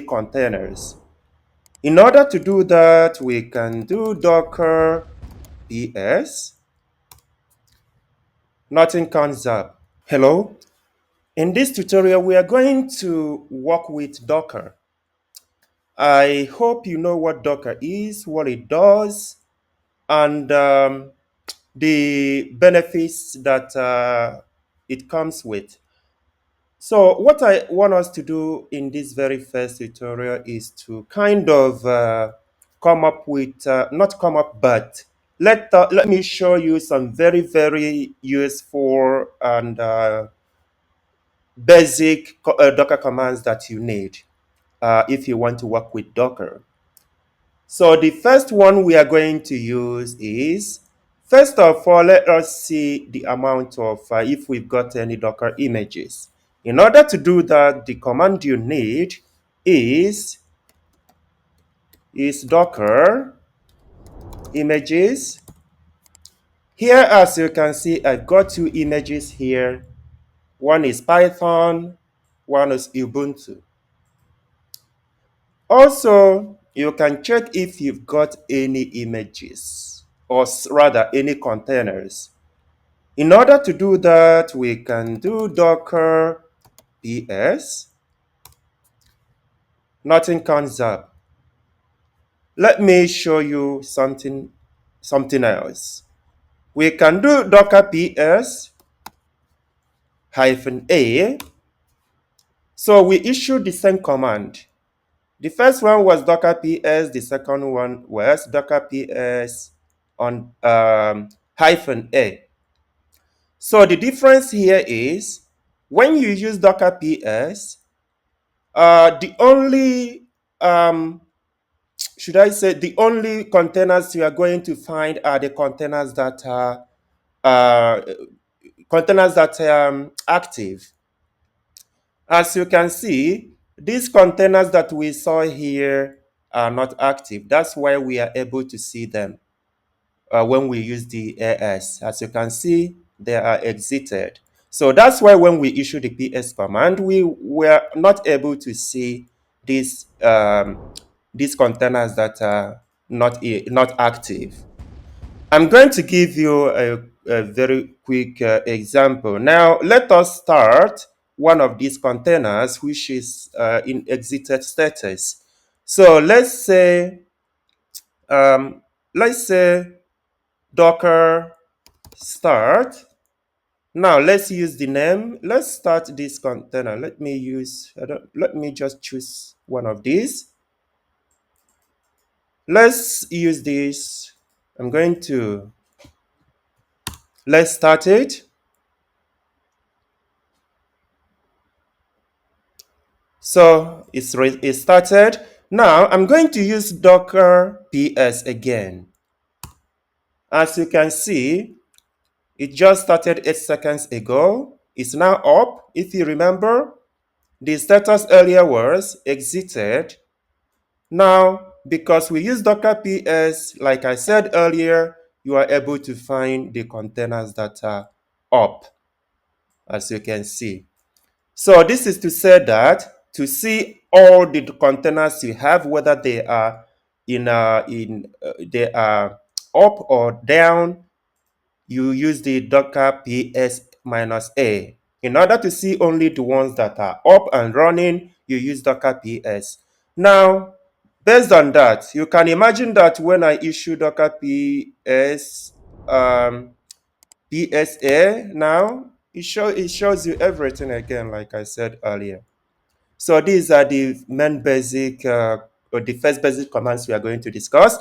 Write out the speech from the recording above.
containers. In order to do that, we can do docker ps. Nothing comes up. Hello. In this tutorial, we are going to work with Docker. I hope you know what Docker is, what it does, and the benefits that it comes with. So what I want us to do in this very first tutorial is to kind of come up with, not come up, but let me show you some very, very useful and basic Docker commands that you need if you want to work with Docker. So the first one we are going to use is, first of all, let us see the amount of, if we've got any Docker images. In order to do that, the command you need is docker images. Here, as you can see, I've got two images here. One is Python, one is Ubuntu. Also, you can check if you've got any images, or rather any containers. In order to do that, we can do docker ps. Nothing comes up. Let me show you something else. We can do docker ps -a. So we issue the same command. The first one was docker ps, the second one was docker ps on -a. So the difference here is when you use docker ps, the only the only containers you are going to find are the containers that are active. As you can see, these containers that we saw here are not active. That's why we are able to see them when we use the AS. As you can see, they are exited. So that's why when we issue the ps command, we were not able to see these containers that are not active. I'm going to give you a very quick example. Now, let us start one of these containers, which is in exited status. So let's say docker start. Now let's use the name. Let's start this container. Let me just choose one of these. Let's use this. Let's start it. So it's started. Now I'm going to use docker ps again. As you can see, it just started 8 seconds ago. It's now up. If you remember, the status earlier was exited. Now, because we use docker ps, like I said earlier, you are able to find the containers that are up, as you can see. So this is to say that to see all the containers you have, whether they are they are up or down, you use the docker ps -a. In order to see only the ones that are up and running, you use docker ps. Now, based on that, you can imagine that when I issue docker ps psa, now it shows you everything again, like I said earlier. So these are the main basic or the first basic commands we are going to discuss.